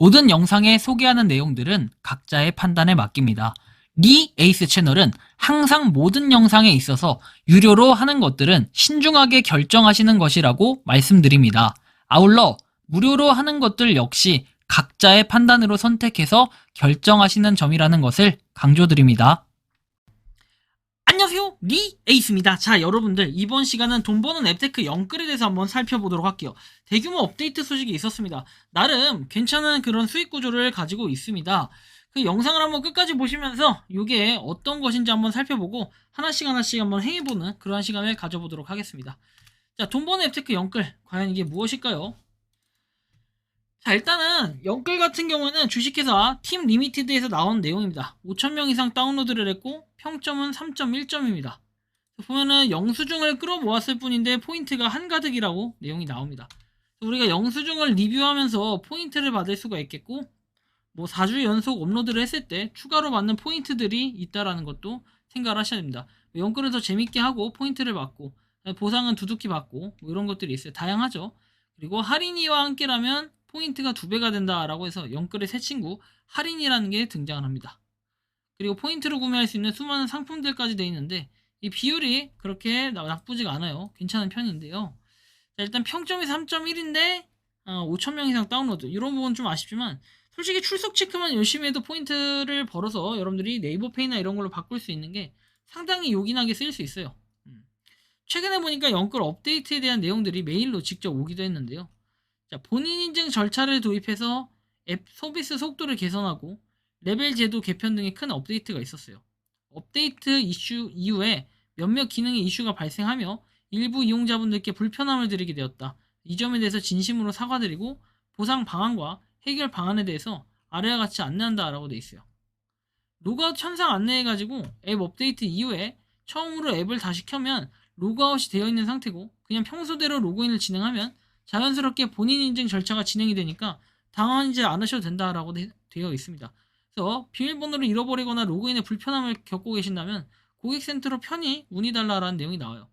모든 영상에 소개하는 내용들은 각자의 판단에 맡깁니다. 리 에이스 채널은 항상 모든 영상에 있어서 유료로 하는 것들은 신중하게 결정하시는 것이라고 말씀드립니다. 아울러 무료로 하는 것들 역시 각자의 판단으로 선택해서 결정하시는 점이라는 것을 강조드립니다. 안녕하세요, 리 에이스입니다. 자, 여러분들 이번 시간은 돈 버는 앱테크 영끌에 대해서 한번 살펴보도록 할게요. 대규모 업데이트 소식이 있었습니다. 나름 괜찮은 그런 수익 구조를 가지고 있습니다. 그 영상을 한번 끝까지 보시면서 이게 어떤 것인지 한번 살펴보고 하나씩 한번 행해보는 그러한 시간을 가져보도록 하겠습니다. 자, 돈 버는 앱테크 영끌, 과연 이게 무엇일까요? 자, 일단은 영끌 같은 경우는 주식회사 팀 리미티드에서 나온 내용입니다. 5,000명 이상 다운로드를 했고 평점은 3.1점입니다. 보면은 영수증을 끌어모았을 뿐인데 포인트가 한가득이라고 내용이 나옵니다. 우리가 영수증을 리뷰하면서 포인트를 받을 수가 있겠고, 뭐 4주 연속 업로드를 했을 때 추가로 받는 포인트들이 있다라는 것도 생각을 하셔야 됩니다. 영끌을 더 재밌게 하고 포인트를 받고, 보상은 두둑히 받고, 뭐 이런 것들이 있어요. 다양하죠. 그리고 할인이와 함께라면 포인트가 2배가 된다라고 해서 영끌의 새 친구 할인이라는 게 등장을 합니다. 그리고 포인트로 구매할 수 있는 수많은 상품들까지 되어 있는데 이 비율이 그렇게 나쁘지가 않아요. 괜찮은 편인데요. 자, 일단 평점이 3.1인데 5,000명 이상 다운로드, 이런 부분 좀 아쉽지만 솔직히 출석 체크만 열심히 해도 포인트를 벌어서 여러분들이 네이버페이나 이런 걸로 바꿀 수 있는 게 상당히 요긴하게 쓰일 수 있어요. 최근에 보니까 영끌 업데이트에 대한 내용들이 메일로 직접 오기도 했는데요. 자, 본인 인증 절차를 도입해서 앱 서비스 속도를 개선하고 레벨 제도 개편 등의 큰 업데이트가 있었어요. 업데이트 이슈 이후에 몇몇 기능의 이슈가 발생하며 일부 이용자분들께 불편함을 드리게 되었다. 이 점에 대해서 진심으로 사과드리고 보상 방안과 해결 방안에 대해서 아래와 같이 안내한다라고 되어 있어요. 로그아웃 현상 안내해가지고 앱 업데이트 이후에 처음으로 앱을 다시 켜면 로그아웃이 되어 있는 상태고 그냥 평소대로 로그인을 진행하면 자연스럽게 본인 인증 절차가 진행이 되니까 당황하지 않으셔도 된다라고 되어 있습니다. 그래서 비밀번호를 잃어버리거나 로그인에 불편함을 겪고 계신다면 고객센터로 편히 문의달라라는 내용이 나와요.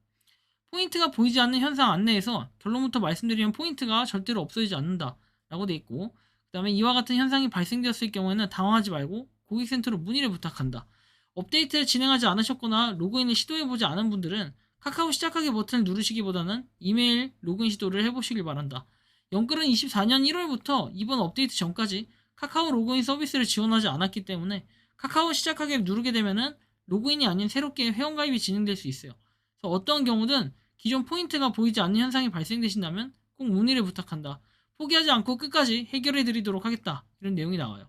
포인트가 보이지 않는 현상 안내에서 결론부터 말씀드리면 포인트가 절대로 없어지지 않는다라고 되어 있고, 그 다음에 이와 같은 현상이 발생되었을 경우에는 당황하지 말고 고객센터로 문의를 부탁한다. 업데이트를 진행하지 않으셨거나 로그인을 시도해보지 않은 분들은 카카오 시작하기 버튼을 누르시기보다는 이메일 로그인 시도를 해보시길 바란다. 영끌은 24년 1월부터 이번 업데이트 전까지 카카오 로그인 서비스를 지원하지 않았기 때문에 카카오 시작하기 누르게 되면은 로그인이 아닌 새롭게 회원가입이 진행될 수 있어요. 그래서 어떤 경우든 기존 포인트가 보이지 않는 현상이 발생되신다면 꼭 문의를 부탁한다. 포기하지 않고 끝까지 해결해 드리도록 하겠다. 이런 내용이 나와요.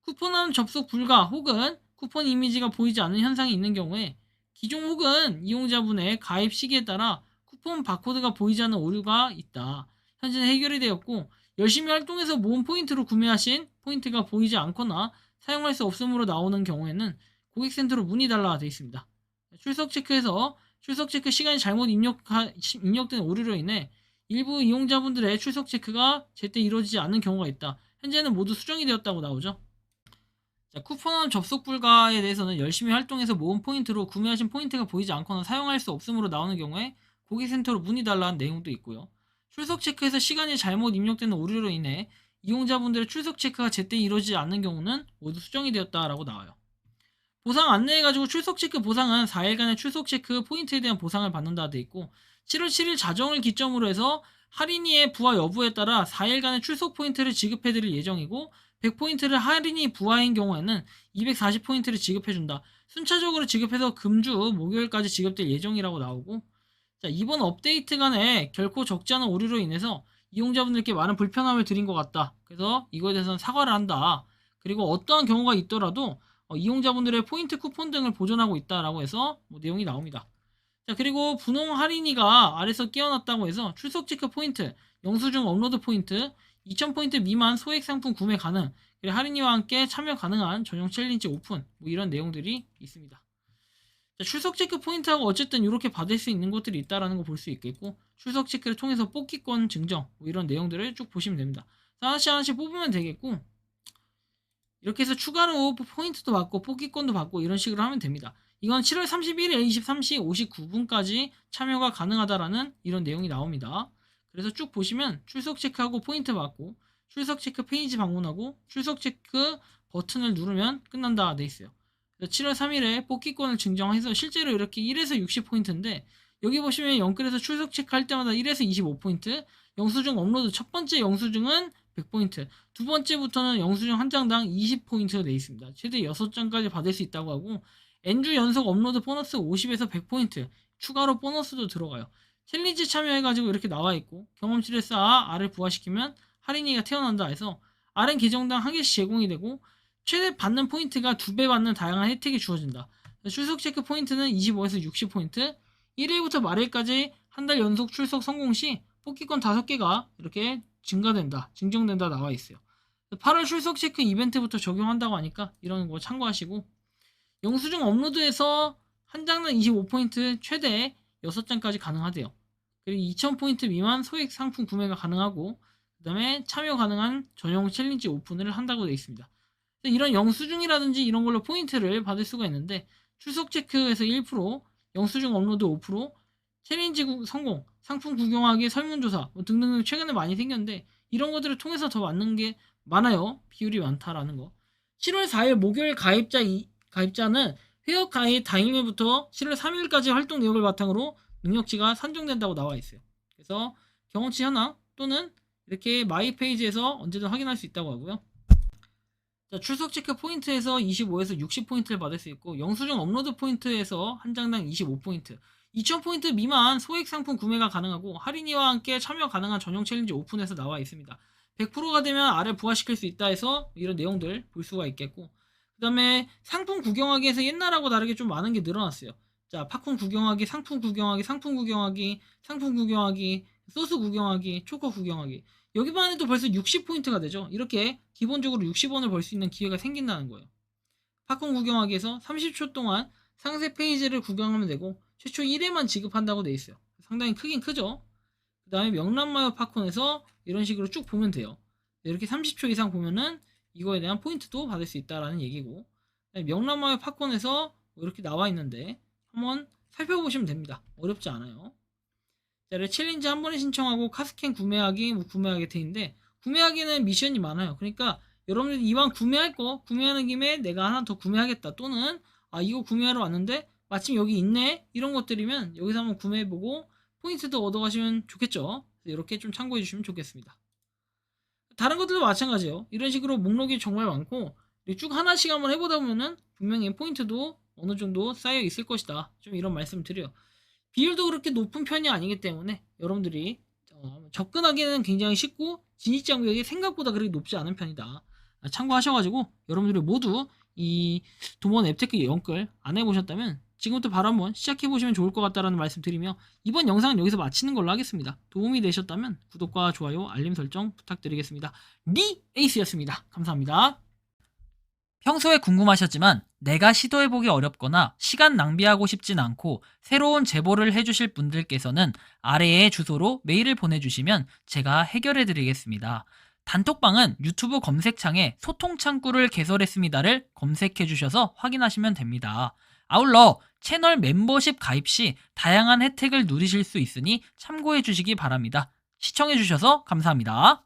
쿠폰은 접속 불가 혹은 쿠폰 이미지가 보이지 않는 현상이 있는 경우에 기종 혹은 이용자분의 가입 시기에 따라 쿠폰 바코드가 보이지 않는 오류가 있다. 현재는 해결이 되었고 열심히 활동해서 모은 포인트로 구매하신 포인트가 보이지 않거나 사용할 수 없음으로 나오는 경우에는 고객센터로 문의달라 되어 있습니다. 출석 체크에서 출석 체크 시간이 잘못 입력된 오류로 인해 일부 이용자분들의 출석 체크가 제때 이루어지지 않는 경우가 있다. 현재는 모두 수정이 되었다고 나오죠. 자, 쿠폰함 접속 불가에 대해서는 열심히 활동해서 모은 포인트로 구매하신 포인트가 보이지 않거나 사용할 수 없음으로 나오는 경우에 고객센터로 문의달라는 내용도 있고요. 출석 체크에서 시간이 잘못 입력되는 오류로 인해 이용자분들의 출석 체크가 제때 이루어지지 않는 경우는 모두 수정이 되었다라고 나와요. 보상 안내해가지고 출석 체크 보상은 4일간의 출석 체크 포인트에 대한 보상을 받는다 돼 있고 7월 7일 자정을 기점으로 해서 할인이의 부하 여부에 따라 4일간의 출석 포인트를 지급해드릴 예정이고 100포인트를 할인이 부하인 경우에는 240포인트를 지급해준다. 순차적으로 지급해서 금주 목요일까지 지급될 예정이라고 나오고, 자, 이번 업데이트 간에 결코 적지 않은 오류로 인해서 이용자분들께 많은 불편함을 드린 것 같다. 그래서 이거에 대해서는 사과를 한다. 그리고 어떠한 경우가 있더라도 이용자분들의 포인트 쿠폰 등을 보존하고 있다라고 해서 내용이 나옵니다. 자, 그리고 분홍 할인이가 아래서 끼워놨다고 해서 출석 체크 포인트, 영수증 업로드 포인트, 2000포인트 미만 소액 상품 구매 가능, 그리고 할인이와 함께 참여 가능한 전용 챌린지 오픈, 뭐 이런 내용들이 있습니다. 자, 출석 체크 포인트하고 어쨌든 이렇게 받을 수 있는 것들이 있다라는 거 볼 수 있겠고, 출석 체크를 통해서 뽑기권 증정, 뭐 이런 내용들을 쭉 보시면 됩니다. 하나씩 뽑으면 되겠고, 이렇게 해서 추가로 포인트도 받고 뽑기권도 받고 이런 식으로 하면 됩니다. 이건 7월 31일 23시 59분까지 참여가 가능하다라는 이런 내용이 나옵니다. 그래서 쭉 보시면 출석 체크하고 포인트 받고 출석 체크 페이지 방문하고 출석 체크 버튼을 누르면 끝난다 돼 있어요. 7월 3일에 뽑기권을 증정해서 실제로 이렇게 1에서 60포인트인데 여기 보시면 영끌에서 출석 체크할 때마다 1에서 25포인트, 영수증 업로드 첫 번째 영수증은 100포인트, 두 번째부터는 영수증 한 장당 20포인트가 되어 있습니다. 최대 6장까지 받을 수 있다고 하고 N주 연속 업로드 보너스 50에서 100포인트, 추가로 보너스도 들어가요. 챌린지 참여해가지고 이렇게 나와있고 경험치를 쌓아 R을 부활시키면 할인이가 태어난다 해서 R은 계정당 한 개씩 제공이 되고 최대 받는 포인트가 2배 받는 다양한 혜택이 주어진다. 출석 체크 포인트는 25에서 60포인트, 1일부터 말일까지 한 달 연속 출석 성공 시 뽑기권 5개가 이렇게 증정된다 나와 있어요. 8월 출석 체크 이벤트부터 적용한다고 하니까 이런 거 참고하시고 영수증 업로드에서 한 장당 25포인트 최대 6장까지 가능하대요. 그리고 2000포인트 미만 소액 상품 구매가 가능하고 그 다음에 참여 가능한 전용 챌린지 오픈을 한다고 되어 있습니다. 이런 영수증이라든지 이런 걸로 포인트를 받을 수가 있는데 출석 체크에서 1%, 영수증 업로드 5%, 챌린지 성공, 상품 구경하기 설문조사 뭐 등등 최근에 많이 생겼는데 이런 것들을 통해서 더 맞는 게 많아요. 비율이 많다라는 거. 7월 4일 목요일 가입자는 회원 가입 당일부터 7월 3일까지 활동 내역을 바탕으로 능력치가 산정된다고 나와 있어요. 그래서 경험치 현황 또는 이렇게 마이 페이지에서 언제든 확인할 수 있다고 하고요. 자, 출석 체크 포인트에서 25에서 60포인트를 받을 수 있고 영수증 업로드 포인트에서 한 장당 25포인트, 2000포인트 미만 소액 상품 구매가 가능하고 할인이와 함께 참여 가능한 전용 챌린지 오픈에서 나와 있습니다. 100%가 되면 R을 부활시킬 수 있다 해서 이런 내용들 볼 수가 있겠고 그 다음에 상품 구경하기에서 옛날하고 다르게 좀 많은 게 늘어났어요. 자, 팝콘 구경하기, 상품 구경하기, 상품 구경하기, 상품 구경하기, 소스 구경하기, 초코 구경하기. 여기만 해도 벌써 60포인트가 되죠. 이렇게 기본적으로 60원을 벌 수 있는 기회가 생긴다는 거예요. 팝콘 구경하기에서 30초 동안 상세 페이지를 구경하면 되고 최초 1회만 지급한다고 돼 있어요. 상당히 크긴 크죠. 그 다음에 명란마요 팝콘에서 이런 식으로 쭉 보면 돼요. 이렇게 30초 이상 보면은 이거에 대한 포인트도 받을 수 있다라는 얘기고 명란마요 팝콘에서 이렇게 나와 있는데 한번 살펴보시면 됩니다. 어렵지 않아요. 자, 챌린지 한 번에 신청하고 카스캔 구매하기, 구매하기 되는데 구매하기는 미션이 많아요. 그러니까 여러분들이 이왕 구매할 거 구매하는 김에 내가 하나 더 구매하겠다 또는 이거 구매하러 왔는데 마침 여기 있네 이런 것들이면 여기서 한번 구매해보고 포인트도 얻어가시면 좋겠죠. 이렇게 좀 참고해 주시면 좋겠습니다. 다른 것들도 마찬가지예요. 이런 식으로 목록이 정말 많고 쭉 하나씩 한번 해보다 보면은 분명히 포인트도 어느 정도 쌓여 있을 것이다. 좀 이런 말씀 드려요. 비율도 그렇게 높은 편이 아니기 때문에 여러분들이 접근하기는 굉장히 쉽고 진입장벽이 생각보다 그렇게 높지 않은 편이다. 참고하셔가지고 여러분들이 모두 이 돈번 앱테크 영끌 안 해보셨다면 지금부터 바로 한번 시작해보시면 좋을 것 같다라는 말씀 드리며 이번 영상은 여기서 마치는 걸로 하겠습니다. 도움이 되셨다면 구독과 좋아요, 알림 설정 부탁드리겠습니다. 리 에이스였습니다. 감사합니다. 평소에 궁금하셨지만 내가 시도해보기 어렵거나 시간 낭비하고 싶진 않고 새로운 제보를 해주실 분들께서는 아래의 주소로 메일을 보내주시면 제가 해결해드리겠습니다. 단톡방은 유튜브 검색창에 소통창구를 개설했습니다를 검색해주셔서 확인하시면 됩니다. 아울러 채널 멤버십 가입 시 다양한 혜택을 누리실 수 있으니 참고해주시기 바랍니다. 시청해주셔서 감사합니다.